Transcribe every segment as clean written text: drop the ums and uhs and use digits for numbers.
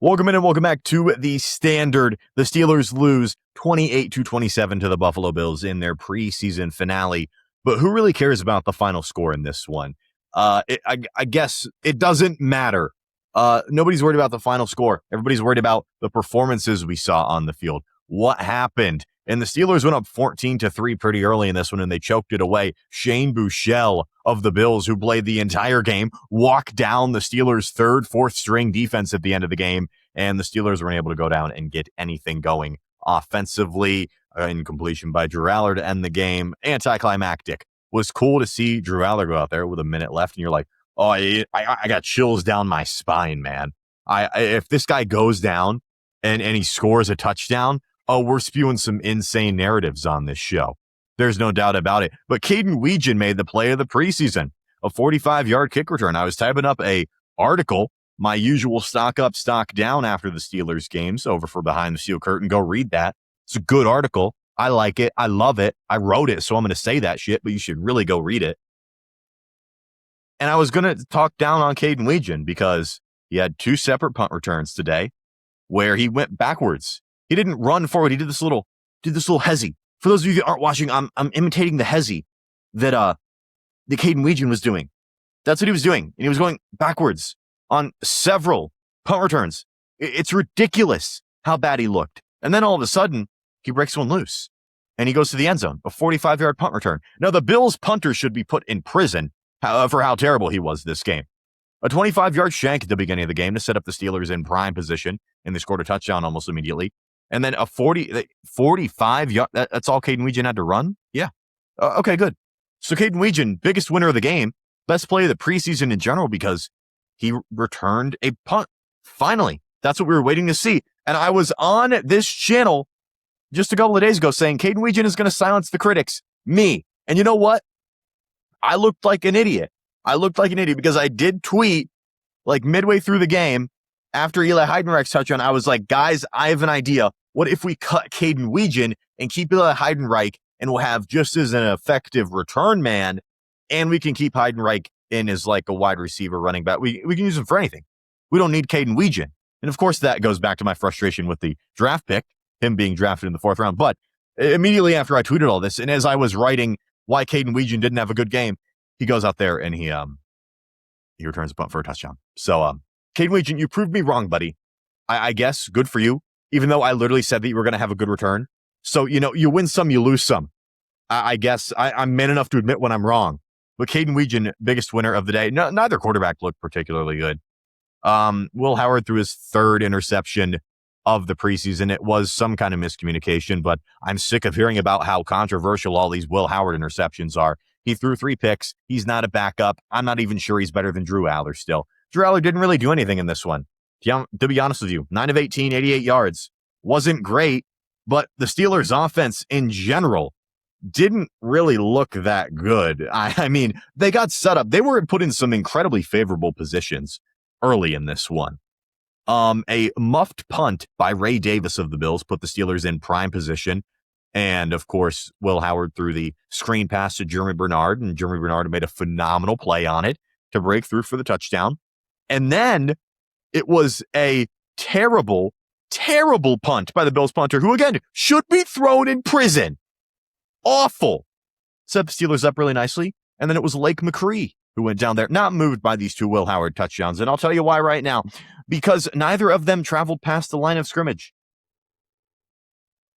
Welcome in and welcome back to the Standard. The Steelers lose 28-27 to the Buffalo Bills in their preseason finale. But who really cares about the final score in this one? I guess it doesn't matter. Nobody's worried about the final score. Everybody's worried about the performances we saw on the field. What happened? And the Steelers went up 14-3 pretty early in this one, and they choked it away. Shane Buechele of the Bills, who played the entire game, walked down the Steelers' third, fourth string defense at the end of the game, and the Steelers weren't able to go down and get anything going offensively. Incompletion by Drew Allard to end the game. Anticlimactic. Was cool to see Drew Allard go out there with a minute left, and you're like, oh, I got chills down my spine, man. If this guy goes down and he scores a touchdown, oh, we're spewing some insane narratives on this show. There's no doubt about it. But Kaden Wetjen made the play of the preseason, a 45-yard kick return. I was typing up a article, my usual stock up, stock down after the Steelers games over for Behind the Steel Curtain. Go read that. It's a good article. I like it. I love it. I wrote it, so I'm going to say that shit, but you should really go read it. And I was going to talk down on Kaden Wetjen because he had two separate punt returns today where he went backwards. He didn't run forward. He did this little hezzy. For those of you that aren't watching, I'm imitating the hezzy that the Kaden Wetjen was doing. That's what he was doing. And he was going backwards on several punt returns. It's ridiculous how bad he looked. And then all of a sudden, he breaks one loose and he goes to the end zone, a 45-yard punt return. Now, the Bills punter should be put in prison for how terrible he was this game. A 25-yard shank at the beginning of the game to set up the Steelers in prime position, and they scored a touchdown almost immediately. And then a 45-yard, that's all Kaden Wetjen had to run? Yeah. Okay, good. So Kaden Wetjen, biggest winner of the game, best play of the preseason in general because he returned a punt. Finally, that's what we were waiting to see. And I was on this channel just a couple of days ago saying Kaden Wetjen is going to silence the critics. Me. And you know what? I looked like an idiot. Because I did tweet like midway through the game after Eli Heidenreich's touchdown. I was like, guys, I have an idea. What if we cut Kaden Wetjen and keep Eli Heidenreich and we'll have just as an effective return man, and we can keep Heidenreich in as like a wide receiver running back. We can use him for anything. We don't need Kaden Wetjen. And of course, that goes back to my frustration with the draft pick, him being drafted in the fourth round. But immediately after I tweeted all this, and as I was writing why Kaden Wetjen didn't have a good game, he goes out there and he returns a punt for a touchdown. So, Kaden Wetjen, you proved me wrong, buddy. I guess good for you, even though I literally said that you were going to have a good return. So, you win some, you lose some. I guess I'm man enough to admit when I'm wrong. But Kaden Wetjen, biggest winner of the day. No, neither quarterback looked particularly good. Will Howard threw his third interception of the preseason. It was some kind of miscommunication, but I'm sick of hearing about how controversial all these Will Howard interceptions are. He threw 3 picks. He's not a backup. I'm not even sure he's better than Drew Allard still. Drew Allard didn't really do anything in this one. To be honest with you, 9 of 18, 88 yards. Wasn't great, but the Steelers' offense in general didn't really look that good. I mean, they got set up. They were put in some incredibly favorable positions early in this one. A muffed punt by Ray Davis of the Bills put the Steelers in prime position. And, of course, Will Howard threw the screen pass to Jeremy Bernard, and Jeremy Bernard made a phenomenal play on it to break through for the touchdown. And then it was a terrible, terrible punt by the Bills punter, who, again, should be thrown in prison. Awful. Set the Steelers up really nicely. And then it was Lake McCree who went down there, not moved by these 2 Will Howard touchdowns. And I'll tell you why right now. Because neither of them traveled past the line of scrimmage.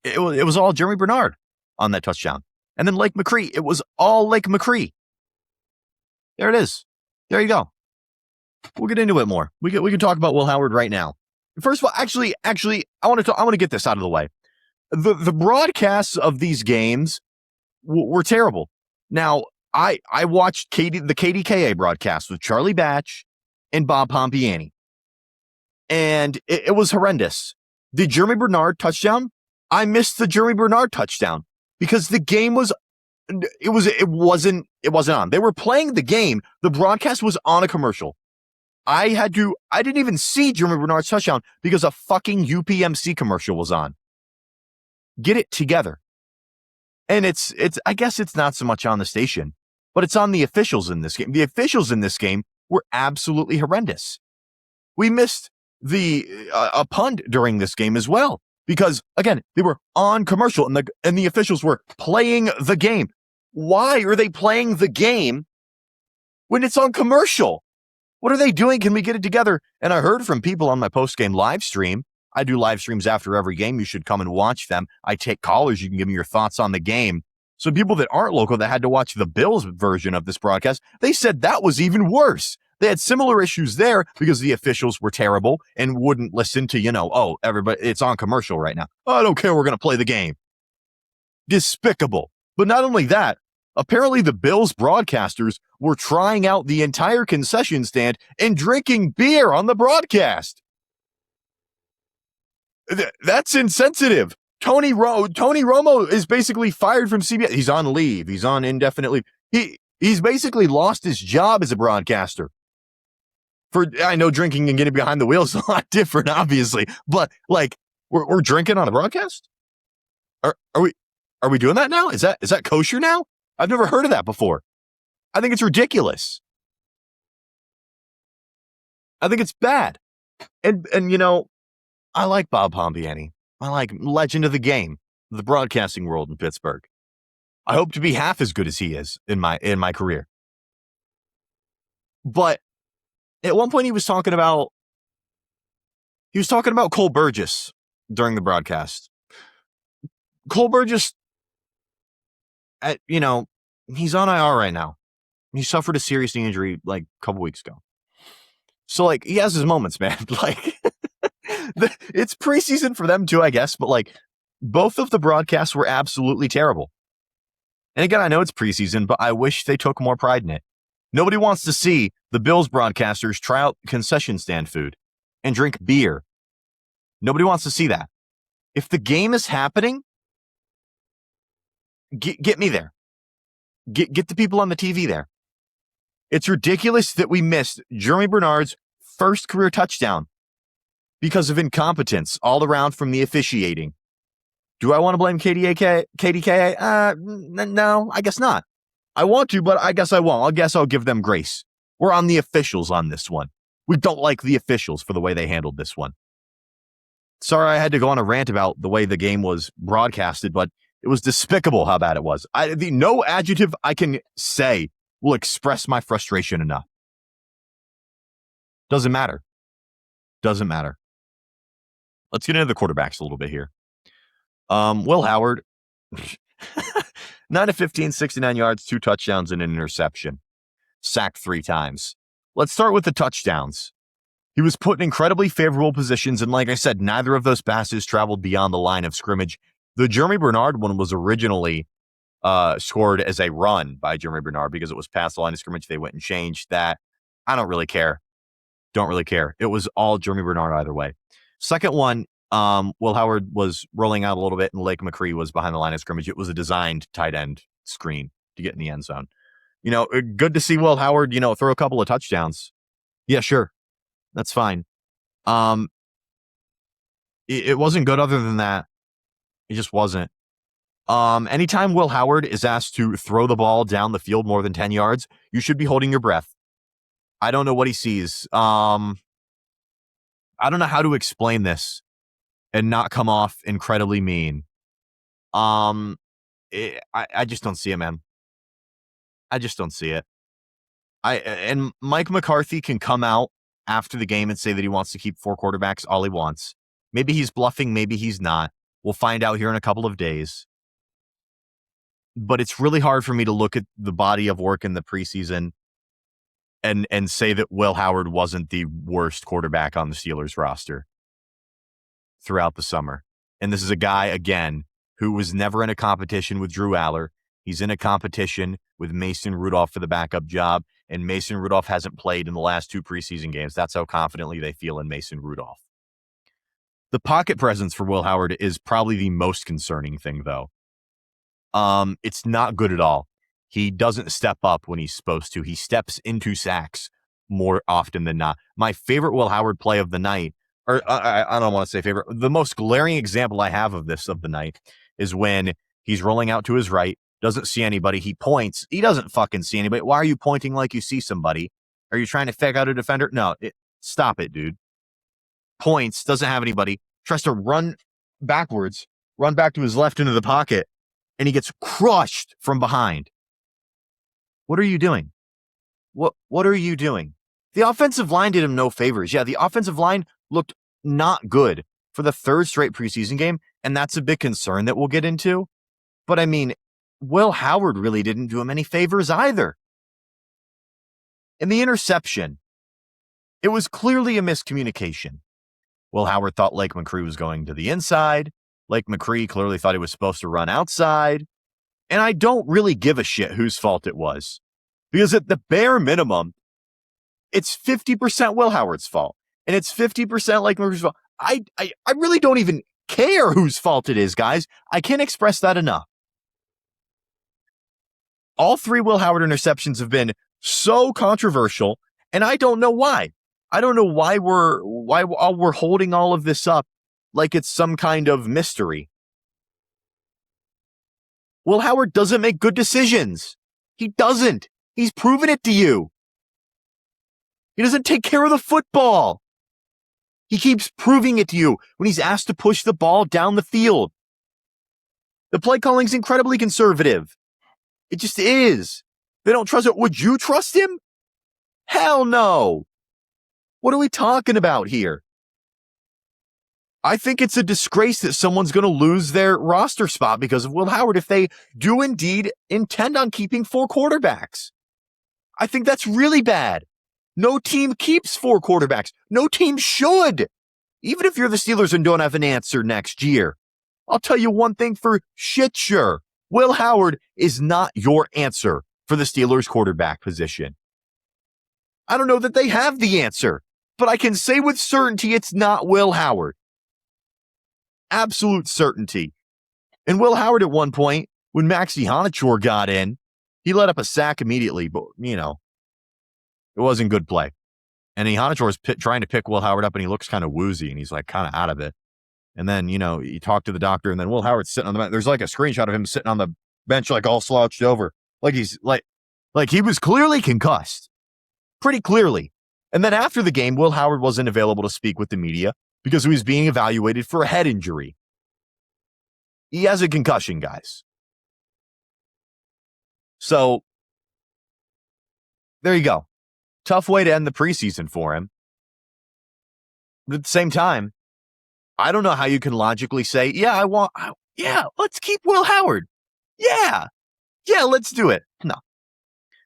It was all Jeremy Bernard on that touchdown. And then Lake McCree. It was all Lake McCree. There it is. There you go. We'll get into it more. We can talk about Will Howard right now. First of all, actually, I want to get this out of the way. The broadcasts of these games were terrible. Now, I watched the KDKA broadcast with Charlie Batch and Bob Pompiani, and it was horrendous. The Jeremy Bernard touchdown, I missed the Jeremy Bernard touchdown because the game it wasn't on. They were playing the game. The broadcast was on a commercial. I didn't even see Jeremy Bernard's touchdown because a fucking UPMC commercial was on. Get it together. And I guess it's not so much on the station, but it's on the officials in this game. The officials in this game were absolutely horrendous. We missed a punt during this game as well, because again, they were on commercial and the officials were playing the game. Why are they playing the game when it's on commercial? What are they doing? Can we get it together? And I heard from people on my post-game live stream. I do live streams after every game. You should come and watch them. I take callers. You can give me your thoughts on the game. So people that aren't local that had to watch the Bills version of this broadcast, they said that was even worse. They had similar issues there because the officials were terrible and wouldn't listen to, everybody, it's on commercial right now. Oh, I don't care. We're going to play the game. Despicable. But not only that, apparently the Bills broadcasters were trying out the entire concession stand and drinking beer on the broadcast. That's insensitive. Tony Romo is basically fired from CBS. He's on leave. He's on indefinite leave. He's basically lost his job as a broadcaster. I know drinking and getting behind the wheel is a lot different, obviously, but we're drinking on a broadcast. Are we doing that now? Is that kosher now? I've never heard of that before. I think it's ridiculous. I think it's bad. And I like Bob Pompiani. I like legend of the game, the broadcasting world in Pittsburgh. I hope to be half as good as he is in my career. But at one point he was talking about Cole Burgess during the broadcast. Cole Burgess, he's on IR right now. He suffered a serious knee injury a couple weeks ago. So he has his moments, man. It's preseason for them too, I guess, but both of the broadcasts were absolutely terrible. And again, I know it's preseason, but I wish they took more pride in it. Nobody wants to see the Bills broadcasters try out concession stand food and drink beer. Nobody wants to see that. If the game is happening, get me there. Get the people on the TV there. It's ridiculous that we missed Jeremy Bernard's first career touchdown because of incompetence all around from the officiating. Do I want to blame KDKA? No, I guess not. I want to, but I guess I won't. I guess I'll give them grace. We're on the officials on this one. We don't like the officials for the way they handled this one. Sorry I had to go on a rant about the way the game was broadcasted, but it was despicable how bad it was. No adjective I can say will express my frustration enough. Doesn't matter. Let's get into the quarterbacks a little bit here. Will Howard, 9 of 15, 69 yards, 2 touchdowns, and an interception. Sacked 3 times. Let's start with the touchdowns. He was put in incredibly favorable positions, and like I said, neither of those passes traveled beyond the line of scrimmage. The Jeremy Bernard one was originally scored as a run by Jeremy Bernard because it was past the line of scrimmage. They went and changed that. I don't really care. It was all Jeremy Bernard either way. Second one, Will Howard was rolling out a little bit and Lake McCree was behind the line of scrimmage. It was a designed tight end screen to get in the end zone. Good to see Will Howard, throw a couple of touchdowns. Yeah, sure. That's fine. It wasn't good other than that. It just wasn't. Anytime Will Howard is asked to throw the ball down the field more than 10 yards, you should be holding your breath. I don't know what he sees. I don't know how to explain this and not come off incredibly mean. I just don't see it, man. I just don't see it. And Mike McCarthy can come out after the game and say that he wants to keep 4 quarterbacks all he wants. Maybe he's bluffing, maybe he's not. We'll find out here in a couple of days. But it's really hard for me to look at the body of work in the preseason and say that Will Howard wasn't the worst quarterback on the Steelers roster throughout the summer. And this is a guy, again, who was never in a competition with Drew Aller. He's in a competition with Mason Rudolph for the backup job, and Mason Rudolph hasn't played in the last 2 preseason games. That's how confidently they feel in Mason Rudolph. The pocket presence for Will Howard is probably the most concerning thing, though. It's not good at all. He doesn't step up when he's supposed to. He steps into sacks more often than not. My favorite Will Howard play of the night, or I don't want to say favorite, the most glaring example I have of this of the night is when he's rolling out to his right, doesn't see anybody. He points. He doesn't fucking see anybody. Why are you pointing like you see somebody? Are you trying to fake out a defender? No, stop it, dude. points, doesn't have anybody, tries to run backwards, run back to his left into the pocket, and he gets crushed from behind. What are you doing? What are you doing? The offensive line did him no favors. Yeah, the offensive line looked not good for the third straight preseason game, and that's a big concern that we'll get into. But I mean, Will Howard really didn't do him any favors either. In the interception, it was clearly a miscommunication. Will Howard thought Lake McCree was going to the inside. Lake McCree clearly thought he was supposed to run outside. And I don't really give a shit whose fault it was. Because at the bare minimum, it's 50% Will Howard's fault. And it's 50% Lake McCree's fault. I really don't even care whose fault it is, guys. I can't express that enough. All three Will Howard interceptions have been so controversial, and I don't know why. I don't know why we're holding all of this up like it's some kind of mystery. Will Howard doesn't make good decisions. He doesn't. He's proven it to you. He doesn't take care of the football. He keeps proving it to you when he's asked to push the ball down the field. The play calling's incredibly conservative. It just is. They don't trust it. Would you trust him? Hell no. What are we talking about here? I think it's a disgrace that someone's going to lose their roster spot because of Will Howard if they do indeed intend on keeping 4 quarterbacks. I think that's really bad. No team keeps 4 quarterbacks. No team should. Even if you're the Steelers and don't have an answer next year. I'll tell you one thing for shit sure. Will Howard is not your answer for the Steelers quarterback position. I don't know that they have the answer, but I can say with certainty it's not Will Howard. Absolute certainty. And Will Howard at one point, when Maxi Honachor got in, he let up a sack immediately, but, you know, it wasn't good play. And Honachor is trying to pick Will Howard up, and he looks kind of woozy, and he's like kind of out of it. And then, you know, you talk to the doctor, and then Will Howard's sitting on the bench. There's like a screenshot of him sitting on the bench, like all slouched over. Like he's like he was clearly concussed. Pretty clearly. And then after the game, Will Howard wasn't available to speak with the media because he was being evaluated for a head injury. He has a concussion, guys. So, there you go. Tough way to end the preseason for him. But at the same time, I don't know how you can logically say, let's keep Will Howard. Yeah, let's do it. No.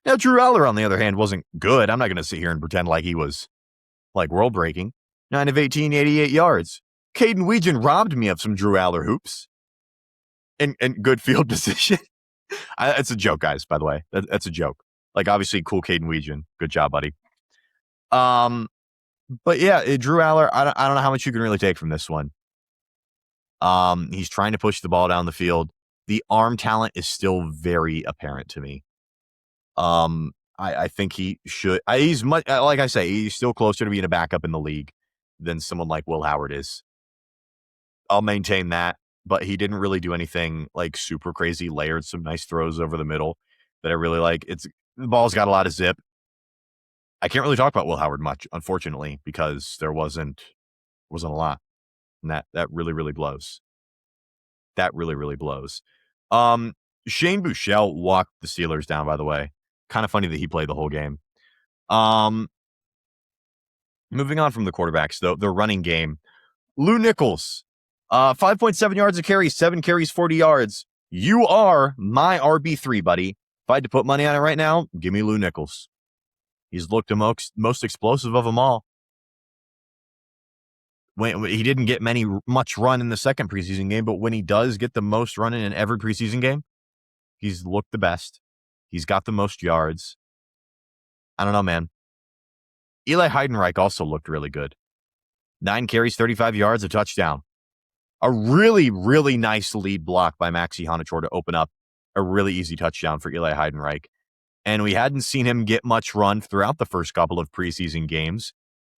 Now, Drew Aller, on the other hand, wasn't good. I'm not going to sit here and pretend like he was like world breaking. 9 of 18, 88 yards. Kaden Wetjen robbed me of some Drew Aller hoops. And good field position. It's a joke, guys, by the way. That's a joke. Like, obviously, cool Kaden Wetjen. Good job, buddy. But yeah, Drew Aller, I don't know how much you can really take from this one. He's trying to push the ball down the field. The arm talent is still very apparent to me. I think he should. He's much, like I say, he's still closer to being a backup in the league than someone like Will Howard is. I'll maintain that, but he didn't really do anything like super crazy. Layered some nice throws over the middle that I really like. The ball's got a lot of zip. I can't really talk about Will Howard much, unfortunately, because there wasn't a lot. And that really, really blows. That really, really blows. Shane Buechele walked the Steelers down, by the way. Kind of funny that he played the whole game. Moving on from the quarterbacks, though, the running game. Lou Nichols, 5.7 yards a carry, 7 carries, 40 yards. You are my RB3, buddy. If I had to put money on it right now, give me Lou Nichols. He's looked the most explosive of them all. When he didn't get much run in the second preseason game, but when he does get the most run in every preseason game, he's looked the best. He's got the most yards. I don't know, man. Eli Heidenreich also looked really good. 9 carries, 35 yards, a touchdown. A really, really nice lead block by Maxi Honachor to open up a really easy touchdown for Eli Heidenreich. And we hadn't seen him get much run throughout the first couple of preseason games.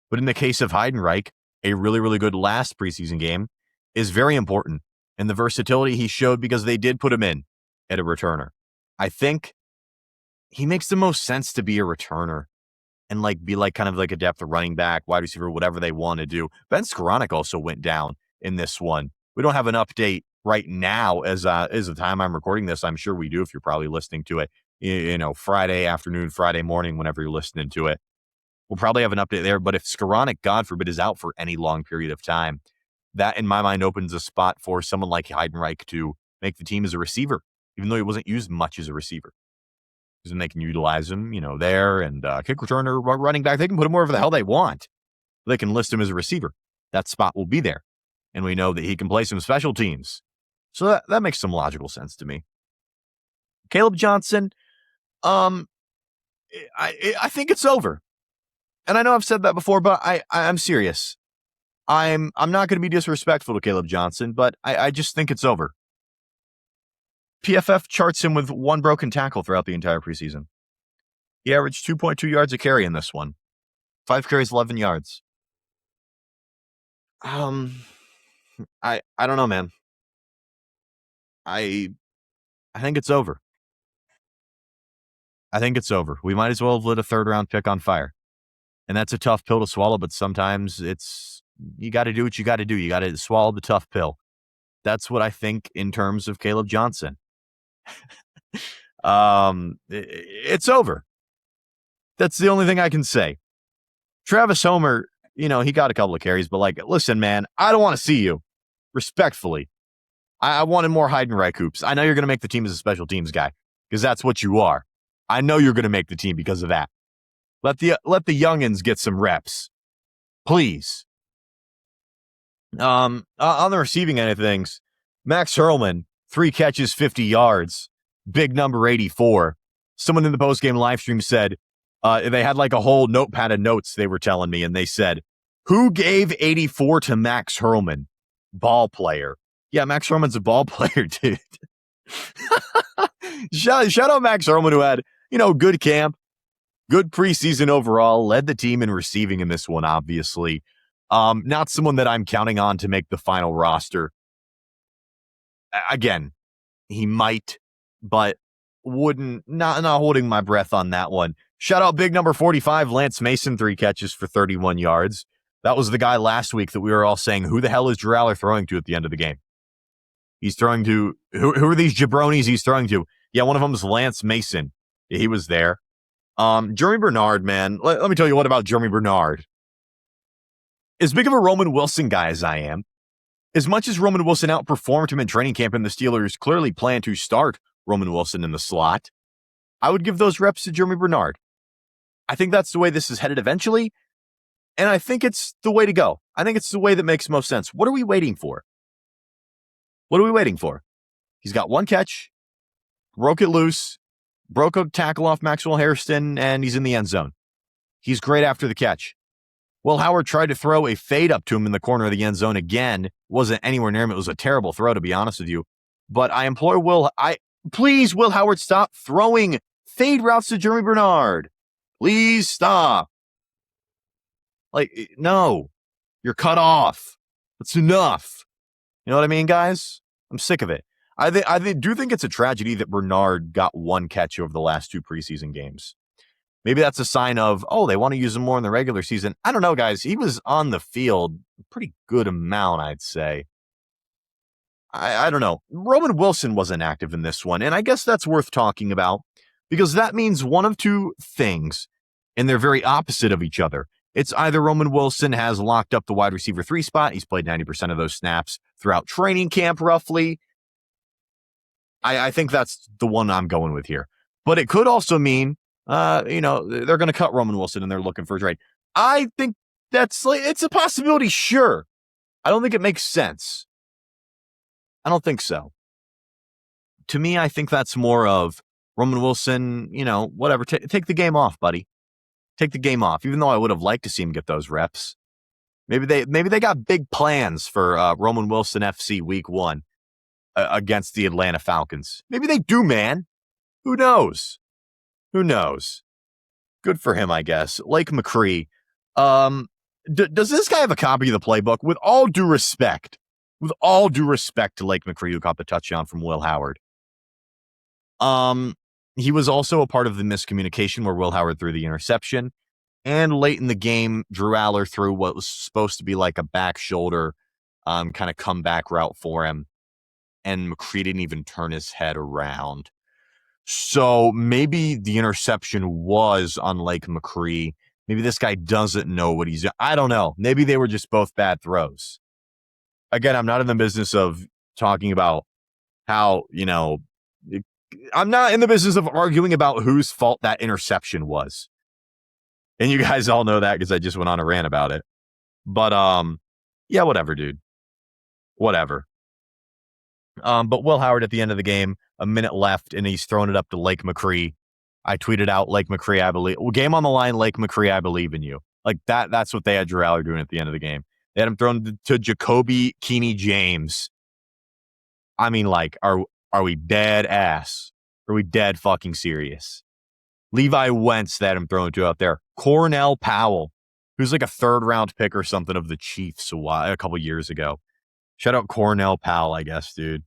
But in the case of Heidenreich, a really, really good last preseason game is very important. And the versatility he showed because they did put him in at a returner. I think he makes the most sense to be a returner. and like be like kind of like a depth of running back, wide receiver, whatever they want to do. Ben Skoranek also went down in this one. We don't have an update right now as the time I'm recording this. I'm sure we do if you're probably listening to it, Friday afternoon, Friday morning, whenever you're listening to it. We'll probably have an update there. But if Skoranek, God forbid, is out for any long period of time, that in my mind opens a spot for someone like Heidenreich to make the team as a receiver, even though he wasn't used much as a receiver. And they can utilize him, there and kick returner, running back. They can put him wherever the hell they want. They can list him as a receiver. That spot will be there. And we know that he can play some special teams. So that makes some logical sense to me. Kaleb Johnson, I think it's over. And I know I've said that before, but I'm serious. I'm not going to be disrespectful to Kaleb Johnson, but I just think it's over. PFF charts him with one broken tackle throughout the entire preseason. He averaged 2.2 yards a carry in this one. 5 carries, 11 yards. I don't know, man. I think it's over. I think it's over. We might as well have lit a 3rd-round pick on fire. And that's a tough pill to swallow, but sometimes you got to do what you got to do. You got to swallow the tough pill. That's what I think in terms of Kaleb Johnson. It's over. That's the only thing I can say. Travis Homer, he got a couple of carries, but listen, man, I don't want to see you. Respectfully. I wanted more Heidenreich hoops. I know you're going to make the team as a special teams guy because that's what you are. I know you're going to make the team because of that. Let the youngins get some reps. Please. On the receiving end of things, Max Hurlman, 3 catches, 50 yards, big number 84. Someone in the postgame live stream said they had a whole notepad of notes they were telling me, and they said, who gave 84 to Max Hurlman? Ball player. Yeah, Max Hurlman's a ball player, dude. Shout out Max Hurlman, who had, good camp, good preseason overall, led the team in receiving in this one, obviously. Not someone that I'm counting on to make the final roster. Again, he might, but not holding my breath on that one. Shout out big number 45, Lance Mason, 3 catches for 31 yards. That was the guy last week that we were all saying, who the hell is Drew Aller throwing to at the end of the game? He's throwing to, who are these jabronis he's throwing to? Yeah, one of them is Lance Mason. Yeah, he was there. Jeremy Bernard, man, let me tell you what about Jeremy Bernard. As big of a Roman Wilson guy as I am, as much as Roman Wilson outperformed him in training camp and the Steelers clearly plan to start Roman Wilson in the slot, I would give those reps to Jeremy Bernard. I think that's the way this is headed eventually, and I think it's the way to go. I think it's the way that makes most sense. What are we waiting for? What are we waiting for? He's got 1 catch, broke it loose, broke a tackle off Maxwell Hairston, and he's in the end zone. He's great after the catch. Will Howard tried to throw a fade up to him in the corner of the end zone again. Wasn't anywhere near him. It was a terrible throw, to be honest with you. But I implore please, Will Howard, stop throwing fade routes to Jeremy Bernard. Please stop. No, you're cut off. That's enough. You know what I mean, guys? I'm sick of it. I do think it's a tragedy that Bernard got 1 catch over the last 2 preseason games. Maybe that's a sign of, they want to use him more in the regular season. I don't know, guys. He was on the field a pretty good amount, I'd say. I don't know. Roman Wilson wasn't active in this one, and I guess that's worth talking about because that means one of 2 things, and they're very opposite of each other. It's either Roman Wilson has locked up the wide receiver 3 spot. He's played 90% of those snaps throughout training camp, roughly. I think that's the one I'm going with here. But it could also mean, they're going to cut Roman Wilson and they're looking for a trade. I think it's a possibility, sure. I don't think it makes sense. I don't think so. To me, I think that's more of Roman Wilson, whatever. Take the game off, buddy. Take the game off, even though I would have liked to see him get those reps. Maybe they got big plans for Roman Wilson FC week 1 against the Atlanta Falcons. Maybe they do, man. Who knows? Good for him, I guess. Lake McCree. Does this guy have a copy of the playbook? With all due respect to Lake McCree, who caught the touchdown from Will Howard. He was also a part of the miscommunication where Will Howard threw the interception. And late in the game, Drew Aller threw what was supposed to be like a back shoulder kind of comeback route for him. And McCree didn't even turn his head around. So maybe the interception was on Lake McCree. Maybe this guy doesn't know what he's doing. I don't know. Maybe they were just both bad throws. Again, I'm not in the business of talking about how, I'm not in the business of arguing about whose fault that interception was. And you guys all know that because I just went on a rant about it. But, yeah, whatever, dude. Whatever. But Will Howard at the end of the game, a minute left, and he's throwing it up to Lake McCree. I tweeted out, Lake McCree, I believe. Well, game on the line, Lake McCree, I believe in you. Like that's what they had Drew Aller doing at the end of the game. They had him thrown to Jacoby Keeney James. I mean, like, are we dead ass? Are we dead fucking serious? Levi Wentz that I'm throwing to out there. Cornell Powell, who's like a 3rd round pick or something of the Chiefs a couple years ago. Shout out Cornell Powell, I guess, dude.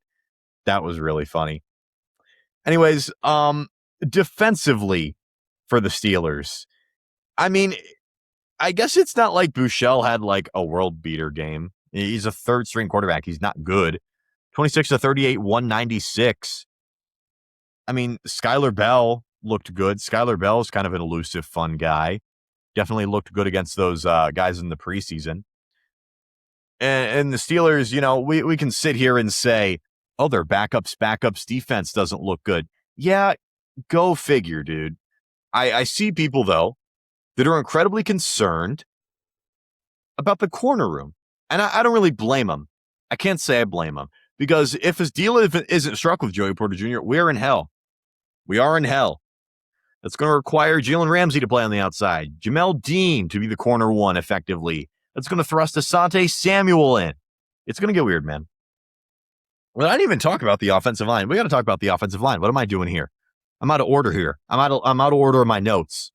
That was really funny. Anyways, defensively for the Steelers, I mean, I guess it's not like Bouchel had like a world beater game. He's a 3rd string quarterback. He's not good. 26 to 38, 196. I mean, Skylar Bell looked good. Skylar Bell is kind of an elusive, fun guy. Definitely looked good against those guys in the preseason. And the Steelers, we can sit here and say, oh, their backups defense doesn't look good. Yeah, go figure, dude. I see people, though, that are incredibly concerned about the corner room. And I don't really blame them. I can't say I blame them. Because if his deal isn't struck with Joey Porter Jr., we're in hell. We are in hell. That's going to require Jalen Ramsey to play on the outside. Jamel Dean to be the corner one effectively. That's going to thrust Asante Samuel in. It's going to get weird, man. Well, I didn't even talk about the offensive line. We got to talk about the offensive line. What am I doing here? I'm out of order here. I'm out of order of my notes.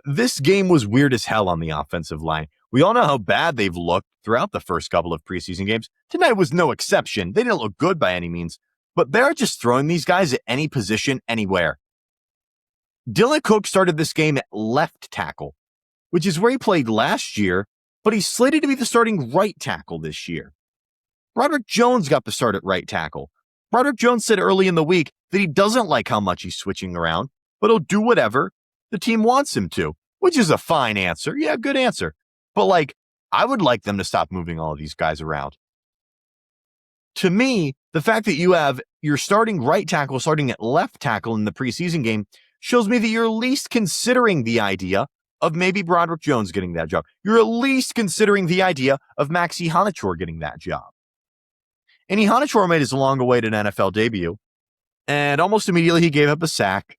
This game was weird as hell on the offensive line. We all know how bad they've looked throughout the first couple of preseason games. Tonight was no exception. They didn't look good by any means, but they're just throwing these guys at any position, anywhere. Dylan Cook started this game at left tackle, which is where he played last year, but he's slated to be the starting right tackle this year. Broderick Jones got the start at right tackle. Broderick Jones said early in the week that he doesn't like how much he's switching around, but he'll do whatever the team wants him to, which is a fine answer. Yeah, good answer. But I would like them to stop moving all of these guys around. To me, the fact that you have your starting right tackle starting at left tackle in the preseason game shows me that you're at least considering the idea of maybe Broderick Jones getting that job. You're at least considering the idea of Max Heidenreich getting that job. And Heidenreich made his long-awaited NFL debut, and almost immediately he gave up a sack,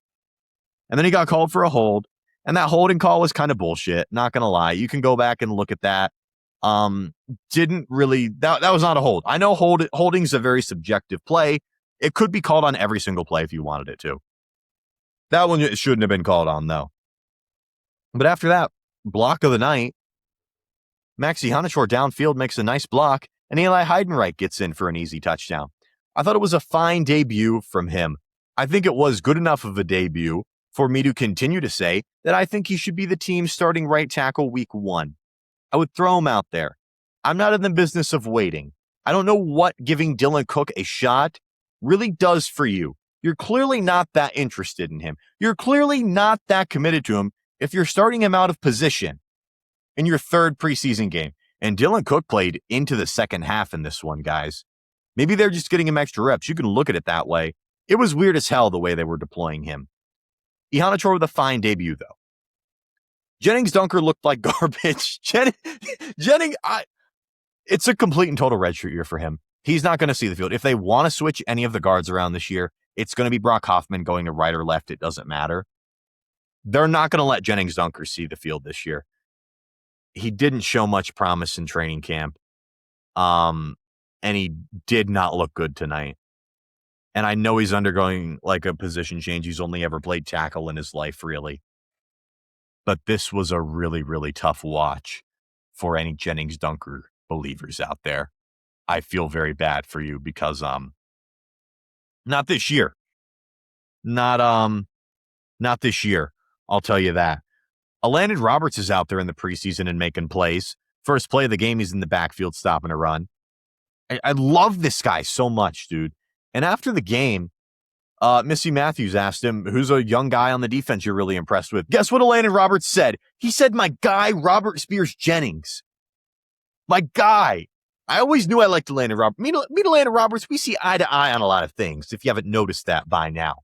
and then he got called for a hold, and that holding call was kind of bullshit, not going to lie. You can go back and look at that. Didn't really, that was not a hold. I know holding's a very subjective play. It could be called on every single play if you wanted it to. That one shouldn't have been called on, though. But after that block of the night, Maxi Heidenreich downfield makes a nice block, and Eli Heidenreich gets in for an easy touchdown. I thought it was a fine debut from him. I think it was good enough of a debut for me to continue to say that I think he should be the team's starting right tackle week 1. I would throw him out there. I'm not in the business of waiting. I don't know what giving Dylan Cook a shot really does for you. You're clearly not that interested in him. You're clearly not that committed to him if you're starting him out of position in your 3rd preseason game. And Dylan Cook played into the second half in this one, guys. Maybe they're just getting him extra reps. You can look at it that way. It was weird as hell the way they were deploying him. Heidenreich with a fine debut, though. Jennings Dunker looked like garbage. Jennings, it's a complete and total redshirt year for him. He's not going to see the field. If they want to switch any of the guards around this year, it's going to be Brock Hoffman going to right or left. It doesn't matter. They're not going to let Jennings Dunker see the field this year. He didn't show much promise in training camp. And he did not look good tonight. And I know he's undergoing like a position change. He's only ever played tackle in his life, really. But this was a really, really tough watch for any Jennings Dunker believers out there. I feel very bad for you because not this year. Not this year. I'll tell you that. Elandon Roberts is out there in the preseason and making plays. First play of the game, he's in the backfield stopping a run. I love this guy so much, dude. And after the game, Missy Matthews asked him, who's a young guy on the defense you're really impressed with? Guess what Elandon Roberts said? He said, my guy, Robert Spears-Jennings. My guy. I always knew I liked Elandon Roberts. Me and Elandon Roberts, we see eye to eye on a lot of things, if you haven't noticed that by now.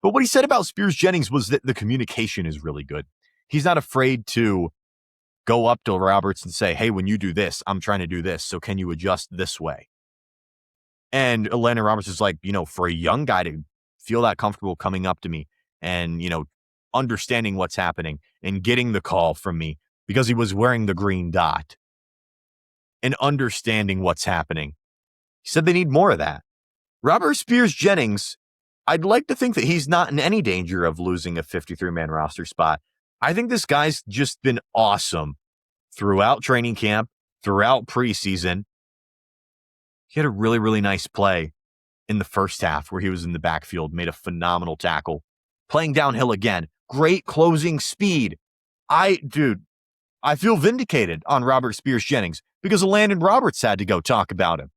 But what he said about Spears-Jennings was that the communication is really good. He's not afraid to go up to Roberts and say, hey, when you do this, I'm trying to do this, so can you adjust this way? And Elandon Roberts is like, for a young guy to feel that comfortable coming up to me and, understanding what's happening and getting the call from me because he was wearing the green dot and understanding what's happening. He said they need more of that. Robert Spears-Jennings, I'd like to think that he's not in any danger of losing a 53-man roster spot. I think this guy's just been awesome throughout training camp, throughout preseason. He had a really, really nice play in the first half where he was in the backfield, made a phenomenal tackle. Playing downhill again. Great closing speed. I feel vindicated on Robert Spears-Jennings because Elandon Roberts had to go talk about him.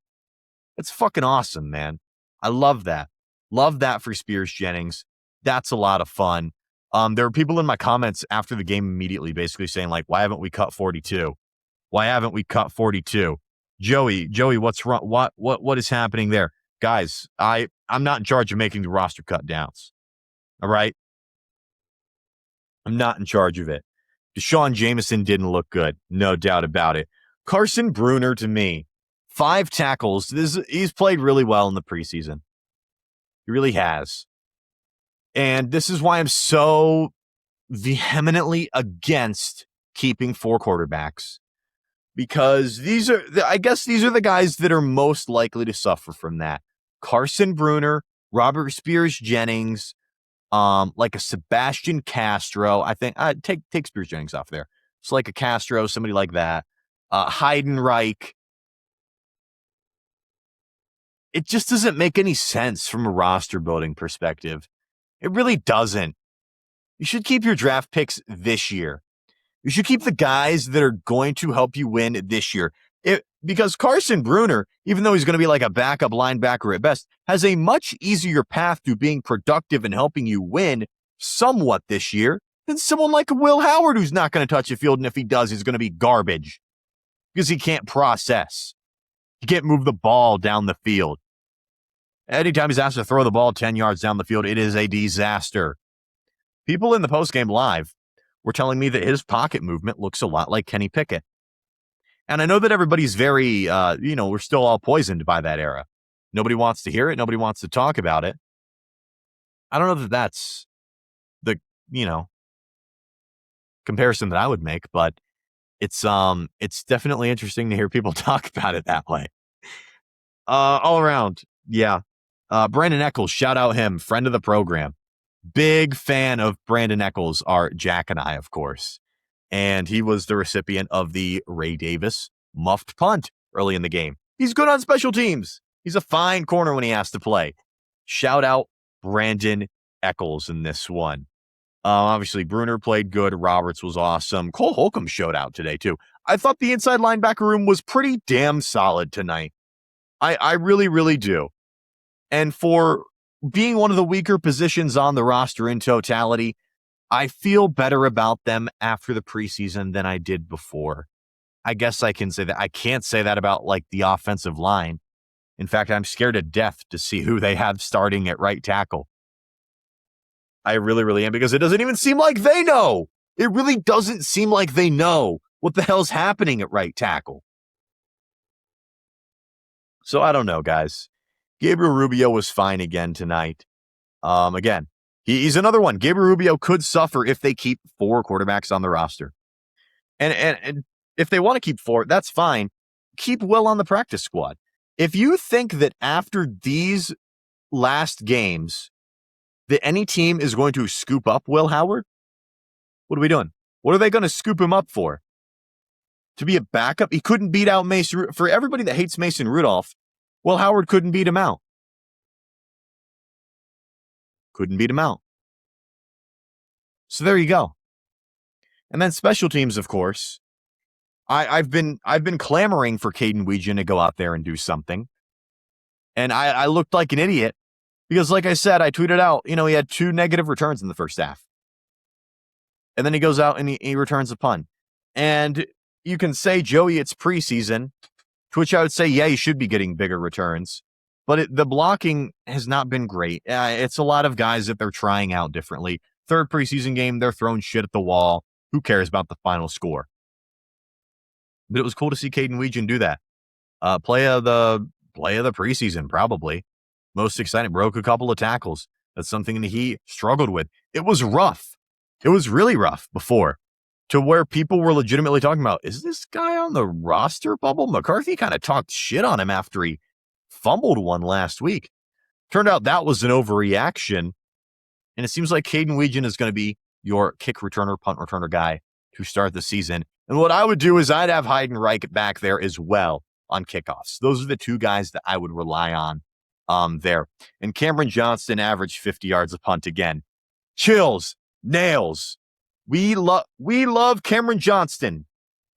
It's fucking awesome, man. I love that. Love that for Spears-Jennings. That's a lot of fun. There were people in my comments after the game immediately basically saying, like, why haven't we cut 42? Why haven't we cut 42? Joey, what's wrong? What is happening there? Guys, I'm not in charge of making the roster cut downs. All right? I'm not in charge of it. Deshaun Jameson didn't look good. No doubt about it. Carson Bruner, to me, 5 tackles. He's played really well in the preseason. He really has. And this is why I'm so vehemently against keeping 4 quarterbacks. Because these are the guys that are most likely to suffer from that. Carson Bruner, Robert Spears-Jennings, like a Sebastian Castro. I think take Spears-Jennings off there. It's like a Castro, somebody like that. Heidenreich. It just doesn't make any sense from a roster building perspective. It really doesn't. You should keep your draft picks this year. You should keep the guys that are going to help you win this year. Because Carson Bruner, even though he's going to be like a backup linebacker at best, has a much easier path to being productive and helping you win somewhat this year than someone like Will Howard, who's not going to touch the field, and if he does, he's going to be garbage because he can't process. He can't move the ball down the field. Anytime he's asked to throw the ball 10 yards down the field, it is a disaster. People in the postgame live were telling me that his pocket movement looks a lot like Kenny Pickett. And I know that everybody's very, we're still all poisoned by that era. Nobody wants to hear it. Nobody wants to talk about it. I don't know that that's the, comparison that I would make, but it's definitely interesting to hear people talk about it that way. All around, yeah. Brandon Eccles, shout out him, friend of the program. Big fan of Brandon Eccles, are Jack and I, of course. And he was the recipient of the Ray Davis muffed punt early in the game. He's good on special teams. He's a fine corner when he has to play. Shout out Brandon Eccles in this one. Obviously, Bruner played good. Roberts was awesome. Cole Holcomb showed out today, too. I thought the inside linebacker room was pretty damn solid tonight. I really, really do. And for being one of the weaker positions on the roster in totality, I feel better about them after the preseason than I did before. I guess I can say that. I can't say that about like the offensive line. In fact, I'm scared to death to see who they have starting at right tackle. I really, really am, because it doesn't even seem like they know. It really doesn't seem like they know what the hell's happening at right tackle. So I don't know, guys. Gabriel Rubio was fine again tonight. Again, he's another one. Gabriel Rubio could suffer if they keep 4 quarterbacks on the roster. And if they want to keep 4, that's fine. Keep Will on the practice squad. If you think that after these last games that any team is going to scoop up Will Howard, what are we doing? What are they going to scoop him up for? To be a backup? He couldn't beat out Mason. For everybody that hates Mason Rudolph, Will Howard couldn't beat him out. Couldn't beat him out. So there you go. And then special teams, of course. I've been clamoring for Kaden Wetjen to go out there and do something. And I looked like an idiot because, like I said, I tweeted out, he had 2 negative returns in the first half. And then he goes out and he returns a punt. And you can say, Joey, it's preseason, to which I would say, yeah, you should be getting bigger returns. But the blocking has not been great. It's a lot of guys that they're trying out differently. Third preseason game, they're throwing shit at the wall. Who cares about the final score? But it was cool to see Kaden Wetjen do that. Play of the preseason, probably. Most exciting. Broke a couple of tackles. That's something that he struggled with. It was rough. It was really rough before, to where people were legitimately talking about, is this guy on the roster bubble? McCarthy kind of talked shit on him after he fumbled one last week. Turned out that was an overreaction. And it seems like Kaden Wetjen is going to be your kick returner, punt returner guy to start the season. And what I would do is I'd have Heidenreich back there as well on kickoffs. Those are the 2 guys that I would rely on there. And Cameron Johnston averaged 50 yards a punt again. Chills, nails. We love Cameron Johnston.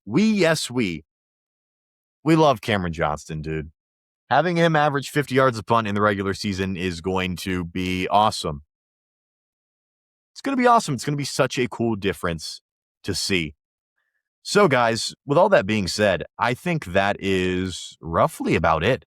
We love Cameron Johnston, dude. Having him average 50 yards a punt in the regular season is going to be awesome. It's going to be awesome. It's going to be such a cool difference to see. So, guys, with all that being said, I think that is roughly about it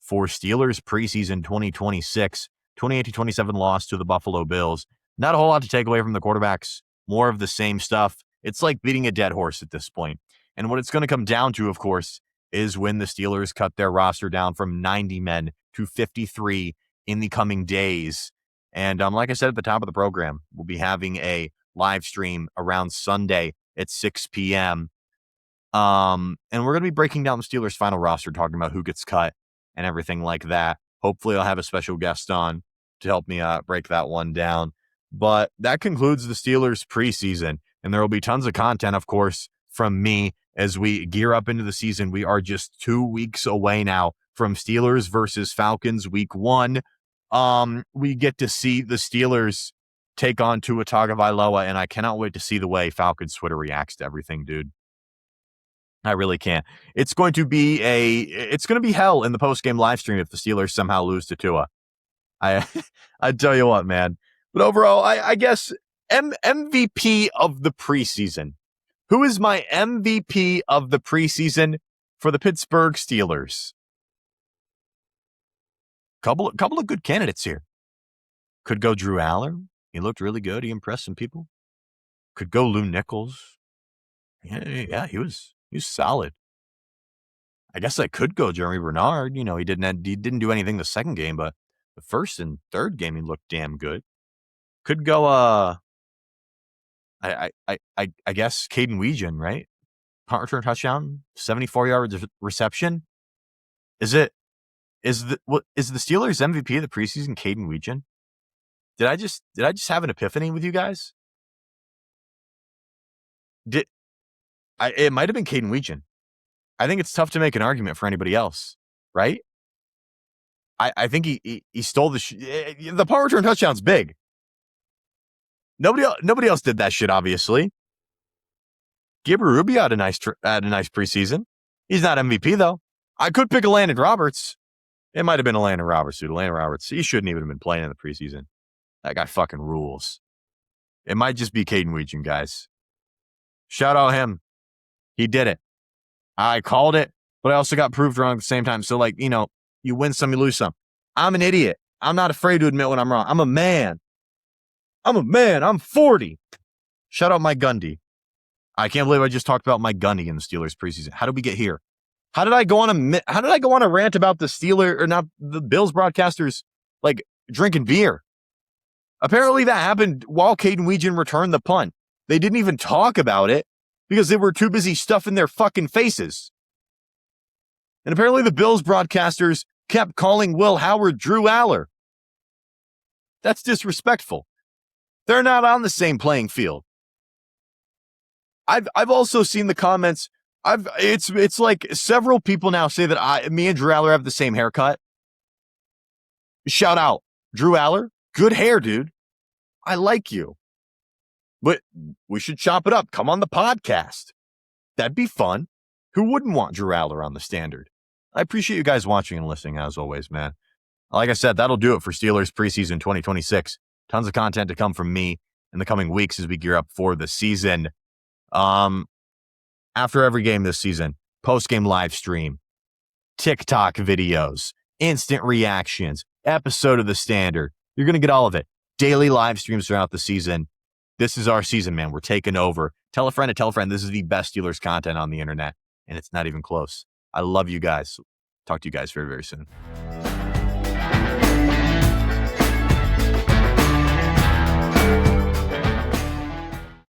for Steelers preseason 2026, 28-27 loss to the Buffalo Bills. Not a whole lot to take away from the quarterbacks. More of the same stuff. It's like beating a dead horse at this point. And what it's going to come down to, of course, is when the Steelers cut their roster down from 90 men to 53 in the coming days. And like I said at the top of the program, we'll be having a live stream around Sunday at 6 p.m. And we're going to be breaking down the Steelers' final roster, talking about who gets cut and everything like that. Hopefully, I'll have a special guest on to help me break that one down. But that concludes the Steelers preseason, and there will be tons of content, of course, from me as we gear up into the season. We are just 2 weeks away now from Steelers versus Falcons week 1. We get to see the Steelers take on Tua Tagovailoa, and I cannot wait to see the way Falcons Twitter reacts to everything, dude. I really can't. It's going to be hell in the post-game live stream if the Steelers somehow lose to Tua. I tell you what, man. But overall, I guess MVP of the preseason. Who is my MVP of the preseason for the Pittsburgh Steelers? Couple of good candidates here. Could go Drew Aller. He looked really good. He impressed some people. Could go Lou Nichols. Yeah, he was solid. I guess I could go Jeremy Bernard. He didn't do anything the second game, but the first and third game he looked damn good. Could go I guess Kaden Wetjen, right? Punt return touchdown, 74 yards reception. Is the Steelers MVP of the preseason Kaden Wetjen? Did I just have an epiphany with you guys? It might have been Kaden Wetjen. I think it's tough to make an argument for anybody else, right? I think he stole the punt return touchdown's big. Nobody else did that shit, obviously. Gibber Rubio had a nice preseason. He's not MVP, though. I could pick Elandon Roberts. It might have been Elandon Roberts, dude. Elandon Roberts, he shouldn't even have been playing in the preseason. That guy fucking rules. It might just be Kaden Wetjen, guys. Shout out him. He did it. I called it, but I also got proved wrong at the same time. So, you win some, you lose some. I'm an idiot. I'm not afraid to admit when I'm wrong. I'm a man. I'm 40. Shout out Mike Gundy. I can't believe I just talked about Mike Gundy in the Steelers preseason. How did we get here? How did I go on a rant about the Bills broadcasters drinking beer? Apparently that happened while Kaden Wetjen returned the punt. They didn't even talk about it because they were too busy stuffing their fucking faces. And apparently the Bills broadcasters kept calling Will Howard Drew Aller. That's disrespectful. They're not on the same playing field. I've also seen the comments. It's like several people now say that me and Drew Aller have the same haircut. Shout out Drew Aller. Good hair, dude. I like you. But we should chop it up. Come on the podcast. That'd be fun. Who wouldn't want Drew Aller on the Standard? I appreciate you guys watching and listening as always, man. Like I said, that'll do it for Steelers preseason 2026. Tons of content to come from me in the coming weeks as we gear up for the season. After every game this season, post-game live stream, TikTok videos, instant reactions, episode of the Standard. You're going to get all of it. Daily live streams throughout the season. This is our season, man. We're taking over. Tell a friend to tell a friend. This is the best Steelers content on the internet, and it's not even close. I love you guys. Talk to you guys very, very soon.